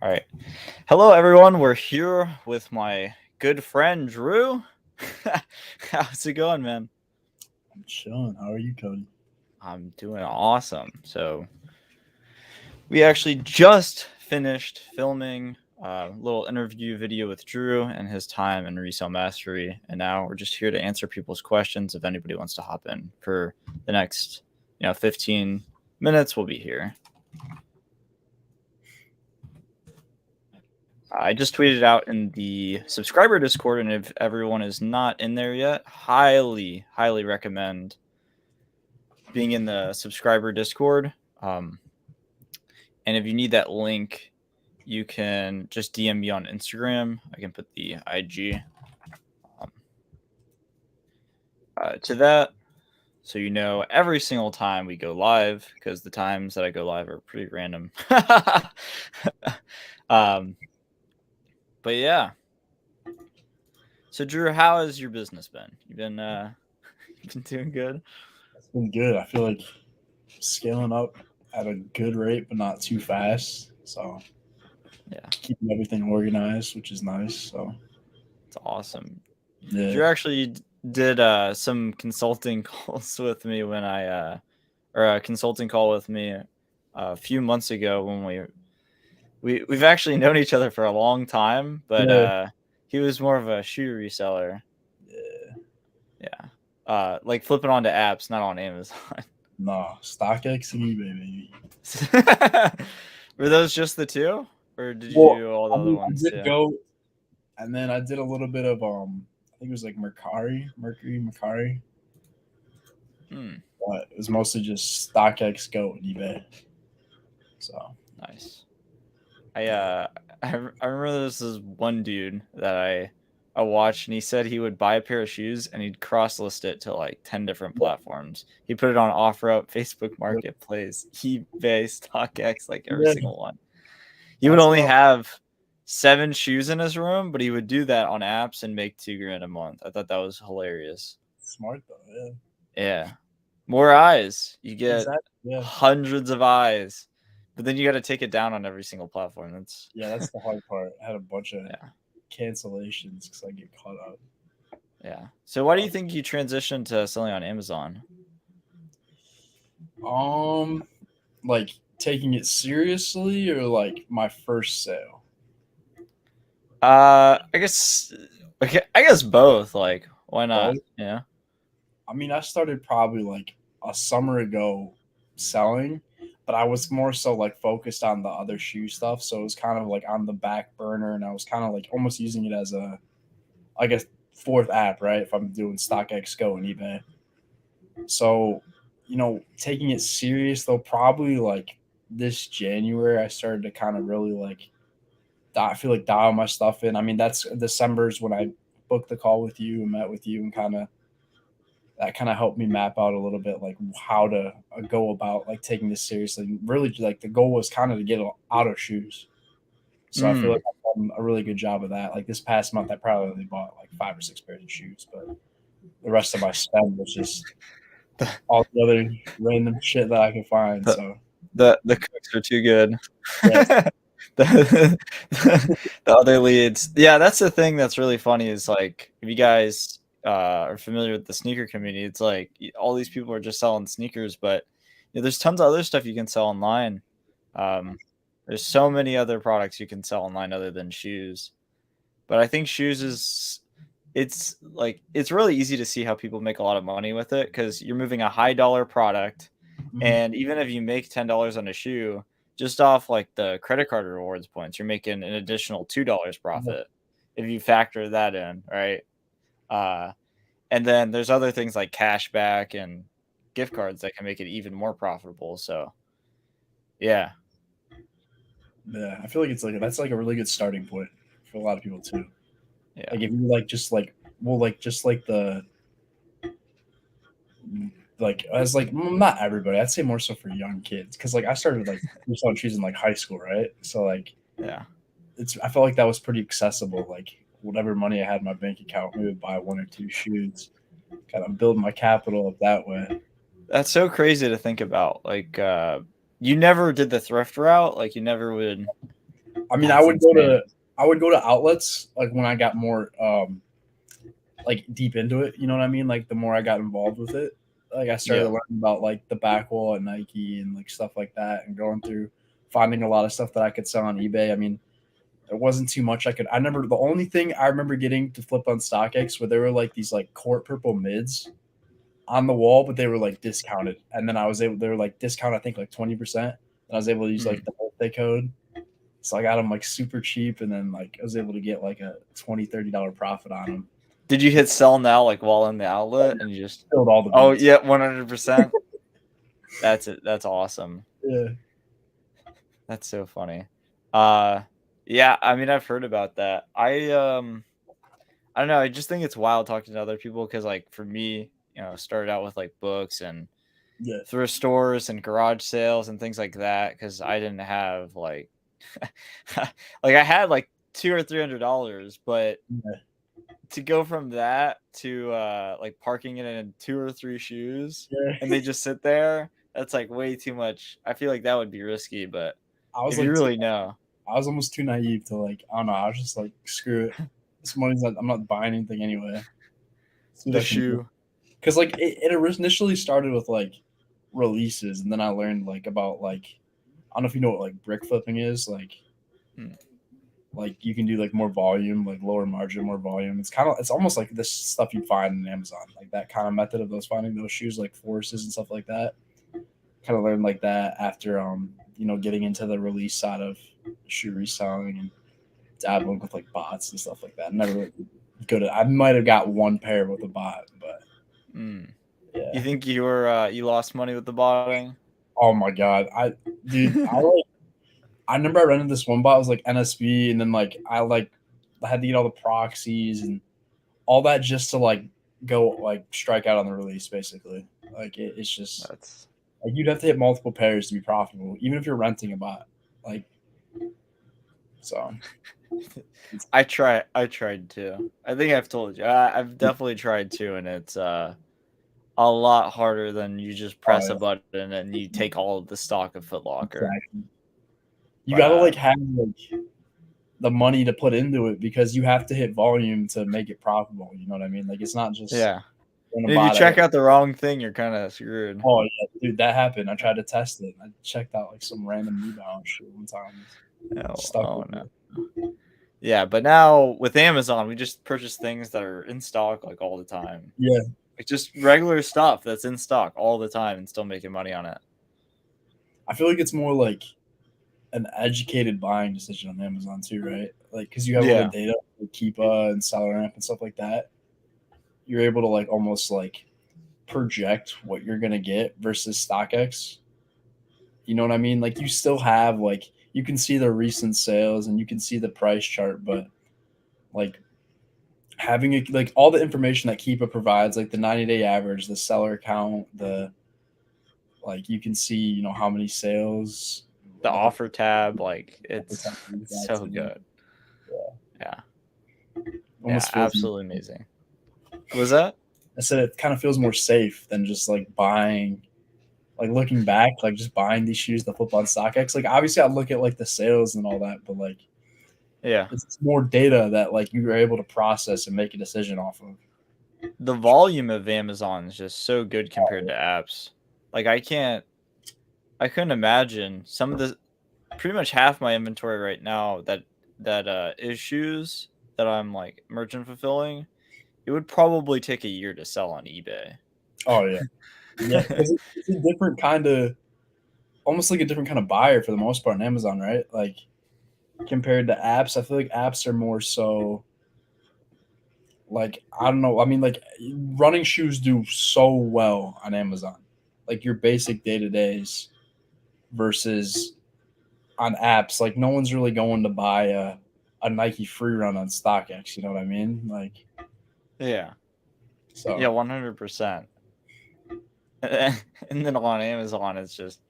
All right. Hello, everyone. We're here with my good friend, Drew. How's it going, man? I'm chilling. How are you, Cody? I'm doing awesome. So, we actually just finished filming a little interview video with Drew and his time in Resell Mastery. And now we're just here to answer people's questions. If anybody wants to hop in for the next, 15 minutes, we'll be here. I just tweeted out in the subscriber Discord, and if everyone is not in there yet, highly recommend being in the subscriber Discord. And if you need that link, you can just DM me on Instagram. I can put the IG to that, so you know every single time we go live, because the times that I go live are pretty random. But yeah. So Drew, how has your business been? You've been doing good? It's been good. I feel like scaling up at a good rate, but not too fast. So Yeah, keeping everything organized, which is nice. So it's awesome. yeah, Drew actually did some consulting calls with me when or a consulting call with me a few months ago when we've actually known each other for a long time, but yeah, he was more of a shoe reseller. yeah. Yeah, like flipping onto apps, not on Amazon. No, StockX and eBay, baby. Were those just the two, or did you Well, do all the I other mean, I ones did too? go, and then I did a little bit of I think it was like Mercury. Hmm, But it was mostly just StockX, Go, and eBay. So nice. I yeah, uh I remember this is one dude that I watched, and he said he would buy a pair of shoes and he'd cross list it to like 10 different platforms. He put it on OfferUp, Facebook Marketplace, eBay, StockX, like every yeah, single one. He would that's only what. have 7 shoes in his room, but he would do that on apps and make 2 grand a month. I thought that was hilarious. Smart though. Yeah, Yeah. More eyes. You get exactly. Yeah. hundreds of eyes, but then you got to take it down on every single platform. That's Yeah, that's the hard part. I had a bunch of yeah. cancellations because I get caught up. Yeah. So why do you think you transitioned to selling on Amazon? Um, like taking it seriously or like my first sale. I guess both. Like, why not? Both. Yeah. I mean, I started probably like a summer ago selling, but I was more so like focused on the other shoe stuff. So it was kind of like on the back burner, and I was kind of like almost using it as a, I guess, fourth app, right? If I'm doing StockX, Go, and eBay. So, taking it serious though, probably like this January, I started to kind of really like, I feel like dial my stuff in. I mean, that's December's when I booked the call with you and met with you, and that kind of helped me map out a little bit like how to go about like taking this seriously. Really, like the goal was kind of to get out of shoes. So I feel like Mm. I've done a really good job of that. Like this past month, I probably only bought like 5 or 6 pairs of shoes, but the rest of my spend was just The, all the other random shit that I could find. the So the cooks are too good. yes, the, the other leads. Yeah, that's the thing that's really funny is like if you guys are familiar with the sneaker community, it's like all these people are just selling sneakers, but there's tons of other stuff you can sell online. Um, there's so many other products you can sell online other than shoes. But I think shoes is it's really easy to see how people make a lot of money with it because you're moving a high dollar product, Mhm. and even if you make $10 on a shoe, just off like the credit card rewards points, you're making an additional $2 profit if you factor that in, right? Uh, and then there's other things like cash back and gift cards that can make it even more profitable. So yeah, Yeah, I feel like it's like that's like a really good starting point for a lot of people too. yeah. Like if you like just like well like just like the like as like not everybody, I'd say more so for young kids because like I started like selling shoes in like high school, right? So like Yeah. I felt like that was pretty accessible. Like whatever money I had in my bank account, we would buy 1 or 2 shoes, kind of build my capital up that way. That's so crazy to think about. Like, you never did the thrift route. Like, you never would. I mean, That's insane. I would go to outlets like when I got more like deep into it. You know what I mean? Like the more I got involved with it, like I started Yeah. learning about like the back wall at Nike and like stuff like that, and going through finding a lot of stuff that I could sell on eBay. I mean, there wasn't too much I could. I remember the only thing I remember getting to flip on StockX where there were like these like court purple mids on the wall, but they were like discounted, and then I was able. They were like discount, I think like 20%. And I was able to use like Mm. the birthday code, so I got them like super cheap, and then like I was able to get like a $20-$30 profit on them. Did you hit sell now, like, while in the outlet, and you just Filled all the Oh, beats. yeah, 100%. That's it. That's awesome. Yeah, That's so funny. Uh, yeah, I mean, I've heard about that. I don't know, I just think it's wild talking to other people because, like, for me, started out with, like, books and yeah, thrift stores and garage sales and things like that because I didn't have, like like, I had, like, 2 or $300, but yeah. to go from that to, like, parking it in 2 or 3 shoes, and Yeah. they just sit there, that's, like, way too much. I feel like that would be risky, but I was if you like, really know I was almost too naive to like. I don't know. I was just like, screw it. This money's not. I'm not buying anything anyway. See what the I can do. shoe Because like it initially started with like releases, and then I learned like about like I don't know if you know what like brick flipping is. mm, Like you can do like more volume, like lower margin, more volume. It's almost like this stuff you find in Amazon, like that kind of method of those finding those shoes, like forces and stuff like that. Kind of learned like that after getting into the release side of shoe reselling and dabbling with like bots and stuff like that. Never really good at. I might have got one pair with a bot, but mm. You yeah. think you lost money with the botting? Oh my god, I remember I rented this one bot. It was like NSB, and then like I had to get all the proxies and all that just to like go like strike out on the release. Basically, like it's just That's like you'd have to hit multiple pairs to be profitable, even if you're renting a bot. Like so, I tried to. I think I've told you. I've definitely tried to, and it's a lot harder than you just oh press a yeah, button and you take all of the stock of Foot Locker. exactly. You But gotta like have like the money to put into it because you have to hit volume to make it profitable. You know what I mean? Like it's not just yeah. in a And if you bot. I hit, check out the wrong thing, you're kind of screwed. oh yeah, dude, that happened. I tried to test it. I checked out like some random rebound shit one time. Oh, Stuck oh with no. me. Yeah, but now with Amazon, we just purchase things that are in stock like all the time. Yeah, Like just regular stuff that's in stock all the time and still making money on it. I feel like it's more like an educated buying decision on Amazon too, right? Like because you have all the Yeah. data, like Keepa and SellerAmp and stuff like that. You're able to like almost like project what you're gonna get versus StockX. You know what I mean? Like you still have like you can see the recent sales and you can see the price chart, but like having it like all the information that Keepa provides, like the 90-day average, the seller count, the like you can see, how many sales, The like offer tab, like it's so exactly. good. Yeah. Yeah. Yeah, Almost feels absolutely amazing. Was that? I said it kind of feels more safe than just like buying like looking back, like just buying these shoes that flip on StockX. Like obviously I look at like the sales and all that, but like Yeah. it's more data that like you were able to process and make a decision off of. The volume of Amazon is just so good compared to apps. Like I couldn't imagine some of the pretty much half my inventory right now that is shoes that I'm like merchant fulfilling. It would probably take a year to sell on eBay. Oh yeah, yeah, because it's a different kind of, almost like a different kind of buyer for the most part on Amazon, right? Like compared to apps, I feel like apps are more so like I don't know. I mean, like running shoes do so well on Amazon, like your basic day to days versus on apps. Like no one's really going to buy a Nike free run on StockX. You know what I mean? Like Yeah. so. Yeah, 100%. And then on Amazon it's just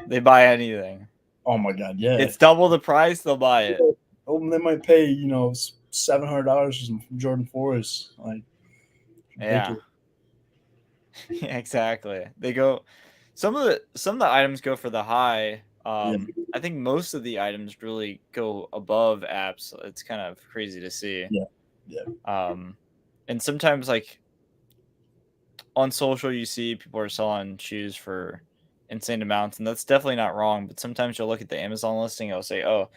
they buy anything. Oh my god, yeah. It's double the price, they'll buy it. Oh, they might pay $700 for some Jordan 4s. Like Yeah. ridiculous. Yeah, exactly. They go some of the items go for the high Yeah. I think most of the items really go above apps. It's kind of crazy to see. Yeah. Yeah. And sometimes like on social, you see people are selling shoes for insane amounts, and that's definitely not wrong. But sometimes you'll look at the Amazon listing, it'll say, "Oh,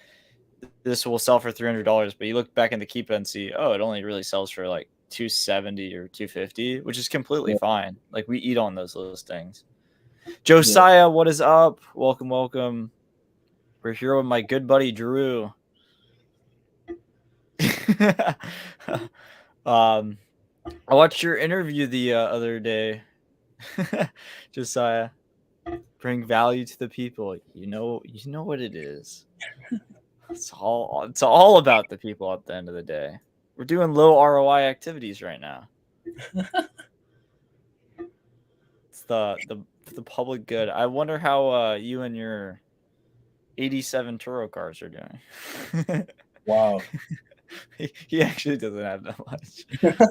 this will sell for $300," but you look back in the Keepa and see, oh, it only really sells for like 270 or 250, which is completely Yeah. fine. Like we eat on those listings. Yeah. Josiah, what is up? Welcome, welcome. We're here with my good buddy Druw. I watched your interview the other day. Josiah, bring value to the people. You know what it is. It's all about the people at the end of the day. We're doing low ROI activities right now. It's the public good. I wonder how you and your 87 Turo cars are doing. Wow. He actually doesn't have that much,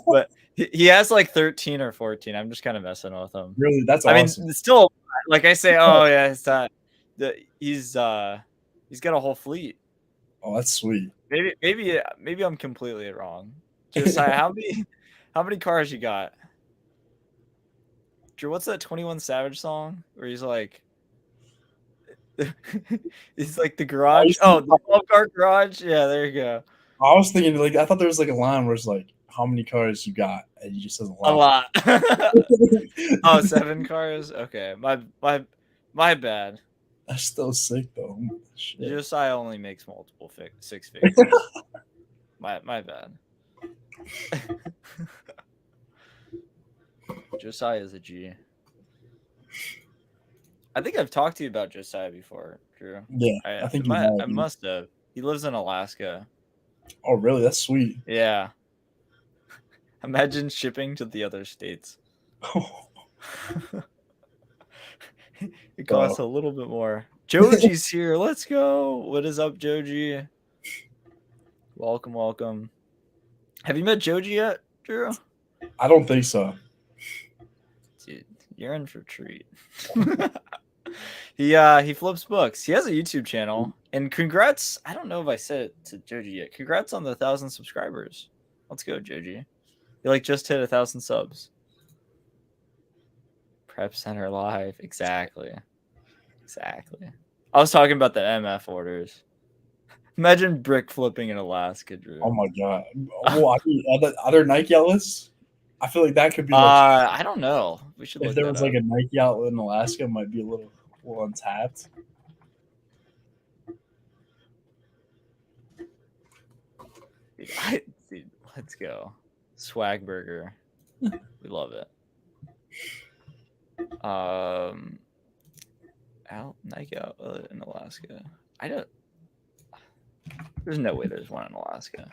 but he has like 13 or 14. I'm just kind of messing with him. Really, that's I mean, awesome. it's still like I say, oh yeah, it's not. He's got a whole fleet. Oh, that's sweet. Maybe I'm completely wrong. Josiah, how many cars you got? Drew, what's that 21 Savage song where he's like, he's like the garage. Oh, the 12-car garage. Yeah, there you go. I was thinking like I thought there was like a line where it's like how many cars you got, and he just says a A lot. lot. Oh, 7 cars. Okay, my bad. That's still sick though. Shit. Josiah only makes multiple six figures. my bad. Josiah is a G. I think I've talked to you about Josiah before, Drew. Yeah, I think you have. I must have. He lives in Alaska. Oh, really? That's sweet. Yeah. Imagine shipping to the other states. It costs a little bit more. Joji's here. Let's go. What is up, Joji? Welcome, welcome. Have you met Joji yet, Drew? I don't think so. Dude, you're in for a treat. He flips books. He has a YouTube channel. And congrats. I don't know if I said it to Joji yet. Congrats on the 1,000 subscribers. Let's go, Joji. You like just hit 1,000 subs. Prep Center Live. Exactly. I was talking about the MF orders. Imagine brick flipping in Alaska, Drew. Oh my god. Well, I mean, are there Nike outlets? I feel like that could be like I don't know. We should if look there that was up. like a Nike outlet in Alaska, it might be a little untapped. Dude, let's go. Swag Burger. We love it. Nike outlet in Alaska. There's no way there's one in Alaska.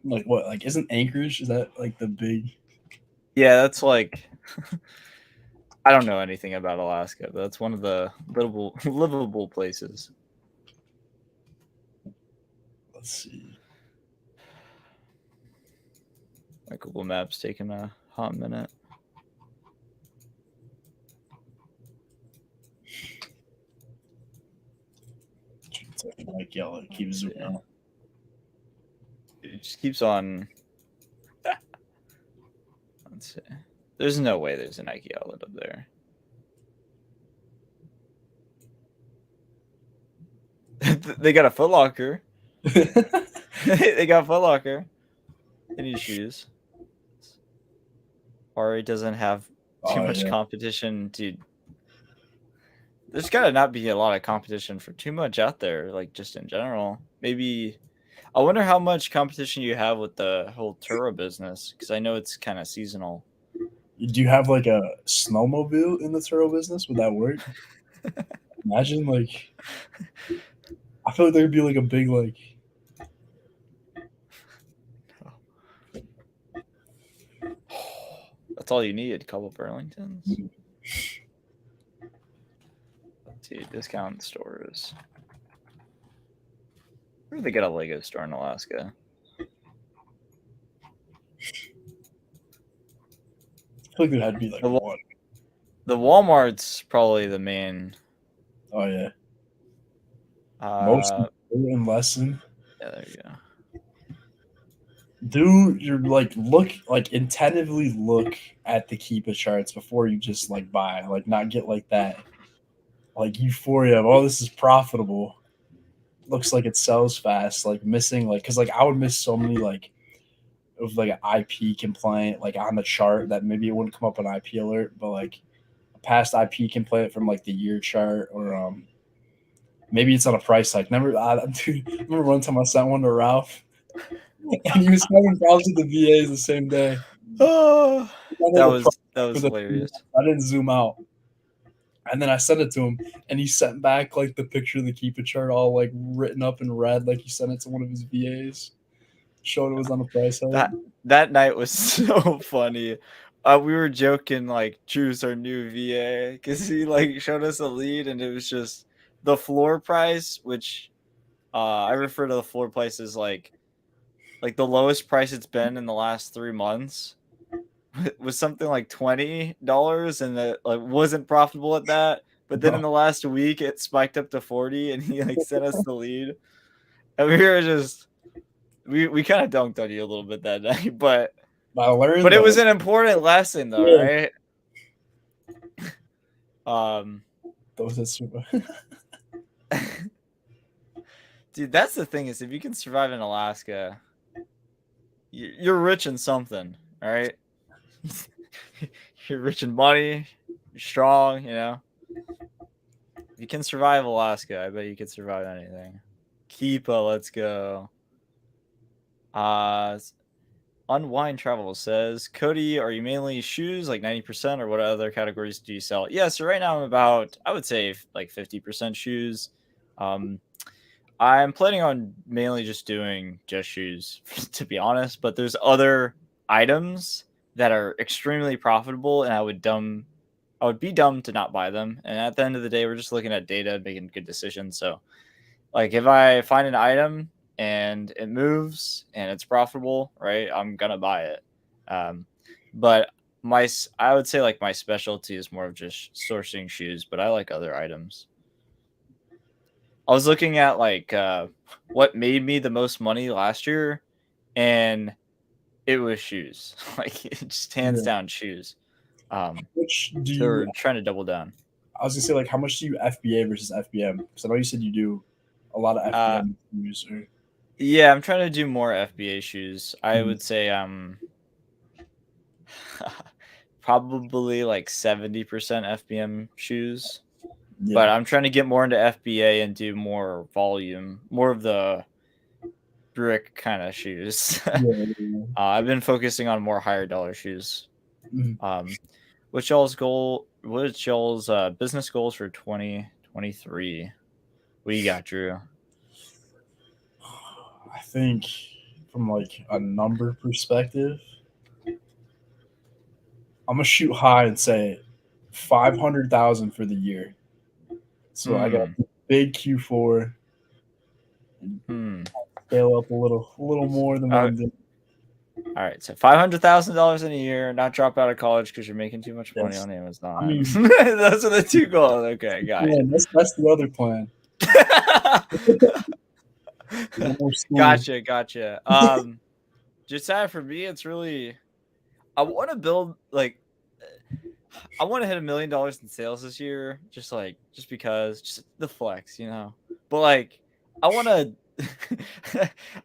Like what? Like isn't Anchorage? Is that like the big? Yeah, that's like I don't know anything about Alaska, but that's one of the livable places. Let's see. My Google Maps taking a hot minute. Like yellow, keep zooming out. It just keeps on. Let's see. There's no way there's a Nike outlet up there. They got a Foot Locker. They got Foot Locker. They need shoes. Ari doesn't have too much competition, dude. There's gotta not be a lot of competition for too much out there, like just in general. Maybe I wonder how much competition you have with the whole Turo business, because I know it's kind of seasonal. Do you have like a snowmobile in the Turo business? Would that work? Imagine like I feel like there'd be like a big like That's all you need, a couple Burlingtons. Let's see, discount stores. Where do they get a Lego store in Alaska? I feel like there had to be like one. The Walmart's probably the main. Oh yeah. Most Uh, important lesson. yeah, there you go. Do your look intentively look at the Keepa charts before you just like buy. Like not get like that like euphoria of, oh, this is profitable. Looks like it sells fast, like missing like because like I would miss so many like of like an IP complaint like on the chart that maybe it wouldn't come up an IP alert, but like a past IP complaint from like the year chart or maybe it's on a price hike. Dude, remember one time I sent one to Ralph and he was having problems with the VAs the same day. Oh, Like a price that for was the hilarious. I didn't zoom out. And then I sent it to him, and he sent back like the picture of the Keepa chart, all like written up in red, like he sent it to one of his VAs. Showed it was on a price hike. That night was so funny. We were joking like Drew's our new VA because he like showed us a lead and it was just the floor price, which I refer to the floor price as like the lowest price it's been in the last 3 months was something like $20 and it like wasn't profitable at that. But then in No, the last week it spiked up to 40 and he like sent us the lead. And we were just we kind of dunked on you a little bit that night, I learned but it was though. an important lesson though, Yeah, right? Um those are super. dude, that's the thing is if you can survive in Alaska, you're rich in something, all right? You're rich in money, you're strong, you know. If you can survive Alaska, I bet you can survive anything. Keepa, let's go. Uh Unwind Travel says, Cody, are you mainly shoes like 90% or what other categories do you sell? Yeah, so right now I'm about, I would say like 50% shoes. Um, I'm planning on mainly just doing just shoes, to be honest, but there's other items that are extremely profitable and I would be dumb to not buy them. And at the end of the day, we're just looking at data and making good decisions. So like if I find an item and it moves and it's profitable, right, I'm gonna buy it. Um, but I would say like my specialty is more of just sourcing shoes, but I like other items. I was looking at like what made me the most money last year, and it was shoes. Like it just hands Yeah. down shoes. Which do So you? we're trying to double down. I was gonna say like how much do you FBA versus FBM? Because I know you said you do a lot of Uh, FBM use. Or, yeah, I'm trying to do more FBA shoes. I hmm, would say probably like 70% FBM shoes, but yeah. I'm trying to get more into FBA and do more volume, more of the brick kind of shoes. Yeah, yeah. I've been focusing on more higher dollar shoes. Mhm. Um, what's y'all's goal? What's y'all's business goals for 2023? What you got, Drew? I think from like a number perspective, I'm gonna shoot high and say 500,000 for the year. So I got Hmm. big Q4 and Hmm. scale up a little more than what Uh, I'm doing. all right, so $500,000 in a year, not drop out of college because you're making too much money Yes, on I Amazon. mean, Those are the two goals. Okay, got yeah, that's the other plan. it. No more school. Gotcha. Just sad for me, it's really I want to build like I want to hit $1 million in sales this year, just because, just the flex, you know. But like, I want to,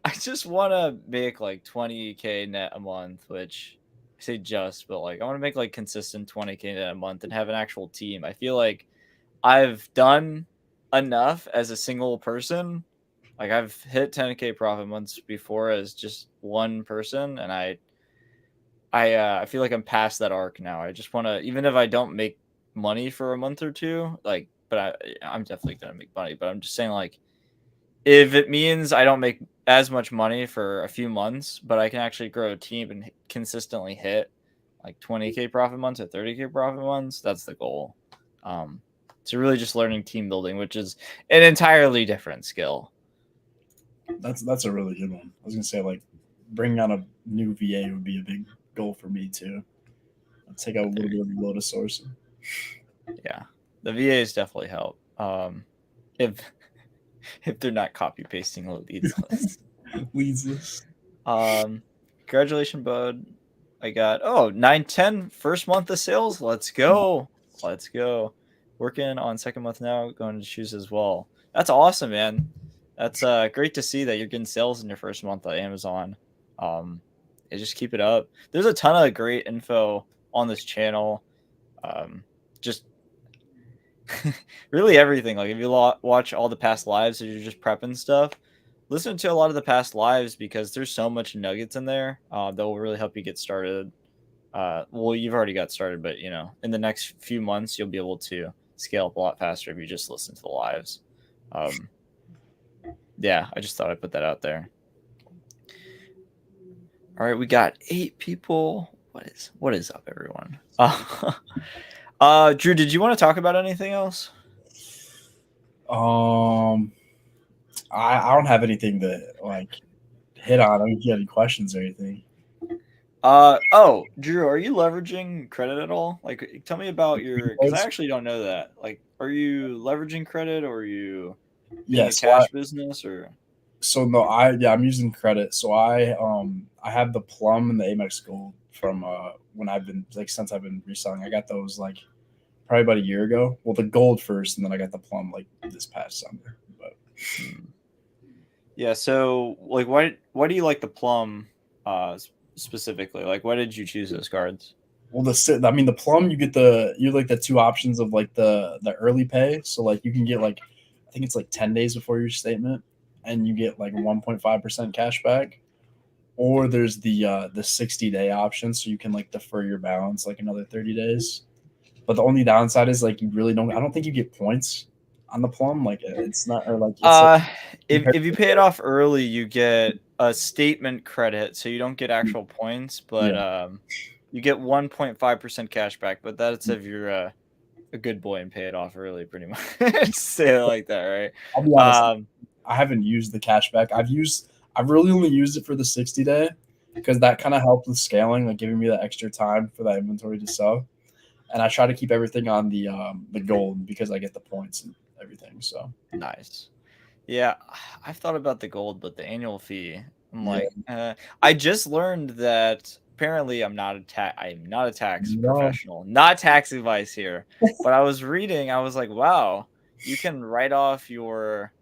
I just want to make like 20K net a month, which I say just, but like I want to make like consistent 20K net a month and have an actual team. I feel like I've done enough as a single person. Like I've hit 10K profit months before as just one person, and I feel like I'm past that arc now. I just want to, even if I don't make money for a month or two, like, but I'm definitely gonna make money. But I'm just saying, like, if it means I don't make as much money for a few months, but I can actually grow a team and consistently hit like 20K profit months or 30K profit months, that's the goal. So really just learning team building, which is an entirely different skill. That's a really good one. I was gonna say like bringing on a new VA would be a big goal for me too. I'll take out a little bit of the load of sourcing. Yeah, the VAs definitely help. If if they're not copy pasting leads lists. Leads list. Congratulations, bud. I got 910 first month of sales. Let's go. Let's go. Working on second month now, going to shoes as well. That's awesome, man. That's great to see that you're getting sales in your first month on Amazon. Just keep it up. There's a ton of great info on this channel. Just really everything. Like if you watch all the past lives or you're just prepping stuff, listen to a lot of the past lives because there's so much nuggets in there that will really help you get started. Well, you've already got started, but in the next few months, you'll be able to scale up a lot faster if you just listen to the lives. Yeah, I just thought I'd put that out there. All right, we got 8 people. What is up, everyone? Drew, did you want to talk about anything else? I don't have anything to like hit on. I mean, if you have any questions or anything. Drew, are you leveraging credit at all? Like, tell me about because I actually don't know that. Like, are you leveraging credit or are you being a cash business or? So no, I'm using credit. So I have the Plum and the Amex Gold from when I've been since I've been reselling. I got those like probably about a year ago. Well, the Gold first, and then I got the Plum like this past summer. But yeah, so like, why do you like the Plum specifically? Like, why did you choose those cards? Well, the Plum, you like the 2 options of like the early pay. So like you can get like I think it's like 10 days before your statement, and you get like 1.5% cash back. Or there's the 60-day option, so you can like defer your balance like another 30 days. But the only downside is like you really don't. I don't think you get points on the Plum. Like it's not or like it's like, if you pay it off early, you get a statement credit, so you don't get actual points, but yeah. you get 1.5% cash back. But that's if you're a good boy and pay it off early, pretty much. Say it like that, right? I'll be honest. I haven't used the cash back. I've really only used it for the 60-day because that kind of helped with scaling, like giving me that extra time for that inventory to sell. And I try to keep everything on the Gold because I get the points and everything. So nice. Yeah, I've thought about the Gold, but the annual fee. I'm yeah. like, I just learned that apparently I'm not a tax professional. Not tax advice here. But I was reading, I was like, wow, you can write off your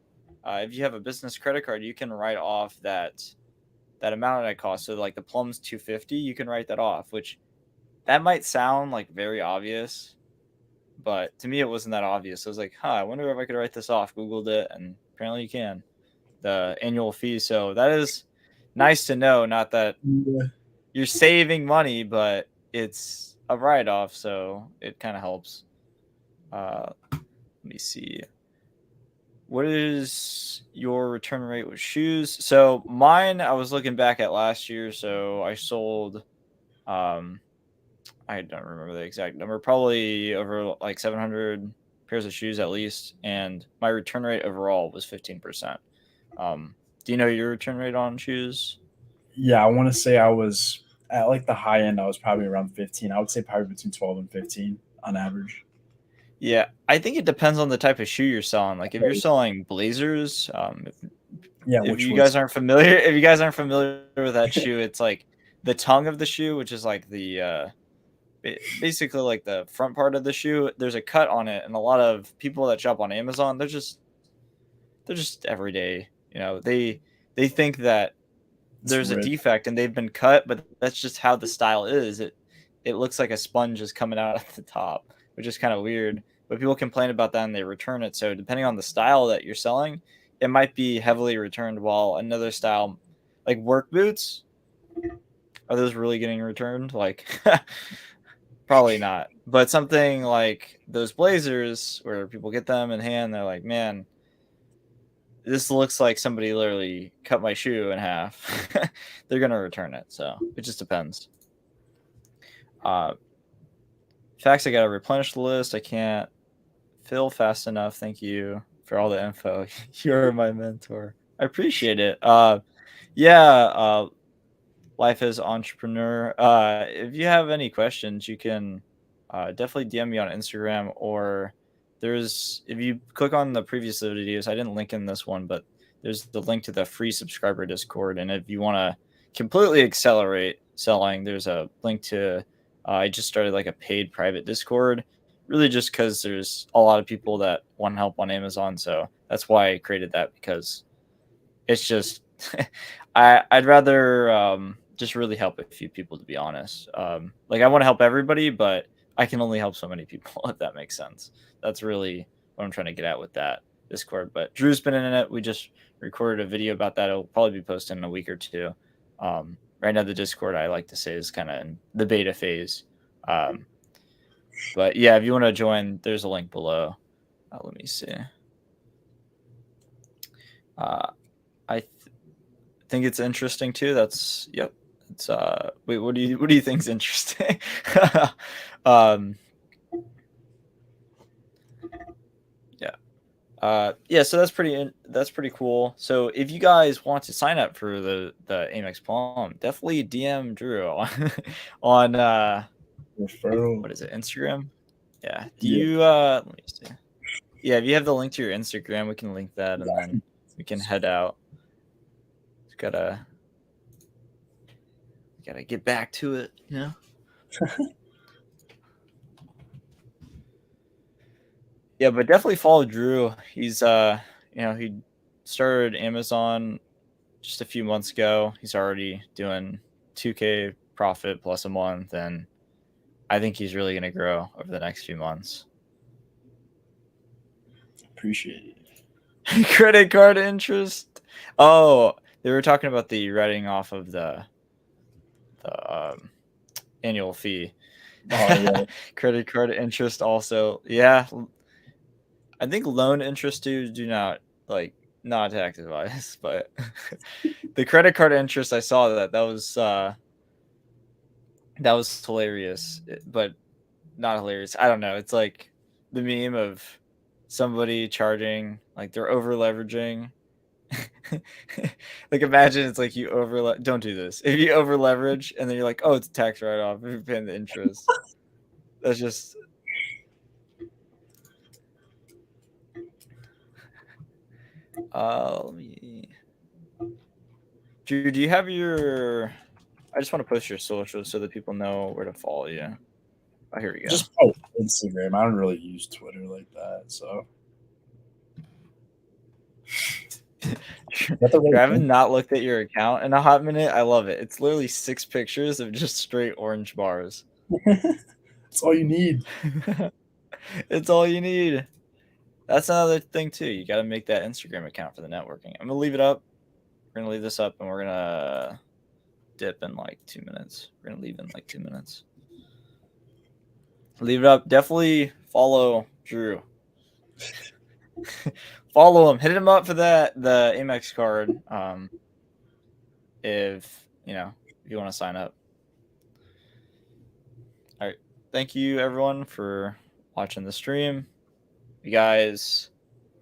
if you have a business credit card, you can write off that amount that costs. So like the Plum's 250, you can write that off, which that might sound like very obvious, but to me it wasn't that obvious. I was like, I wonder if I could write this off. Googled it, and apparently you can. The annual fee. So that is nice to know. Not that you're saving money, but it's a write-off, so it kind of helps. Let me see. What is your return rate with shoes? So mine, I was looking back at last year. So I sold, I don't remember the exact number, probably over like 700 pairs of shoes at least. And my return rate overall was 15%. Do you know your return rate on shoes? Yeah, I want to say I was at like the high end. I was probably around 15. I would say probably between 12 and 15 on average. Yeah, I think it depends on the type of shoe you're selling. Like if you're selling blazers, if you guys aren't familiar with that shoe, it's like the tongue of the shoe, which is like the basically like the front part of the shoe. There's a cut on it, and a lot of people that shop on Amazon, they're just everyday. They think that there's a defect and they've been cut, but that's just how the style is. It looks like a sponge is coming out at the top, which is kind of weird. But people complain about that and they return it. So depending on the style that you're selling, it might be heavily returned, while another style, like work boots, are those really getting returned? Like probably not. But something like those blazers where people get them in hand, they're like, man, this looks like somebody literally cut my shoe in half. They're gonna return it. So it just depends. Facts, I gotta replenish the list. I can't fill fast enough. Thank you for all the info. You're my mentor. I appreciate it. Yeah, life as entrepreneur. If you have any questions, you can definitely DM me on Instagram, or there's if you click on the previous videos, I didn't link in this one, but there's the link to the free subscriber Discord, and if you want to completely accelerate selling, there's a link to. I just started like a paid private Discord, really just because there's a lot of people that want help on Amazon, so that's why I created that because it's just I'd rather just really help a few people to be honest. Like I want to help everybody, but I can only help so many people if that makes sense. That's really what I'm trying to get at with that Discord. But Drew's been in it. We just recorded a video about that. It'll probably be posted in a week or two. Right now, the Discord I like to say is kind of in the beta phase. But yeah, if you want to join, there's a link below. Let me see. I think it's interesting too. That's yep. It's wait, what do you think is interesting? Yeah, so that's pretty cool. So if you guys want to sign up for the Amex Palm, definitely DM Drew on Referral. what is it, Instagram? Yeah. Do Yeah. you let me see. Yeah, if you have the link to your Instagram, we can link that and then we can head out. Just gotta get back to it, you know? Yeah, but definitely follow Drew. He's he started Amazon just a few months ago. He's already doing 2K profit plus a month, and I think he's really gonna grow over the next few months. Appreciate it. Credit card interest. Oh, they were talking about the writing off of the annual fee. Oh, yeah. Credit card interest also. Yeah. I think loan interest do not tax advice, but the credit card interest, I saw that was hilarious, but not hilarious. I don't know. It's like the meme of somebody charging like they're over leveraging. Like imagine it's like you don't do this. If you over leverage and then you're like, oh, it's a tax write off if you're paying the interest. That's just let me. Drew, do you have your? I just want to post your socials so that people know where to follow you. Oh, here we go. Just Instagram. I don't really use Twitter like that, so. I haven't not looked at your account in a hot minute. I love it. It's literally 6 pictures of just straight orange bars. That's all you need. It's all you need. That's another thing too. You got to make that Instagram account for the networking. I'm gonna leave it up. We're gonna leave this up, and we're gonna dip in like 2 minutes. We're gonna leave in like 2 minutes. Leave it up. Definitely follow Drew. Follow him. Hit him up for the Amex card. If you want to sign up. All right. Thank you everyone for watching the stream. If you guys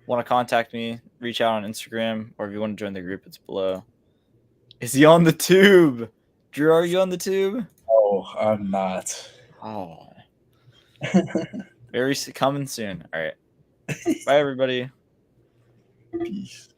want to contact me, reach out on Instagram, or if you want to join the group, it's below. Is he on the tube? Drew, are you on the tube? Oh, I'm not. Oh. Very coming soon. All right. Bye, everybody. Peace.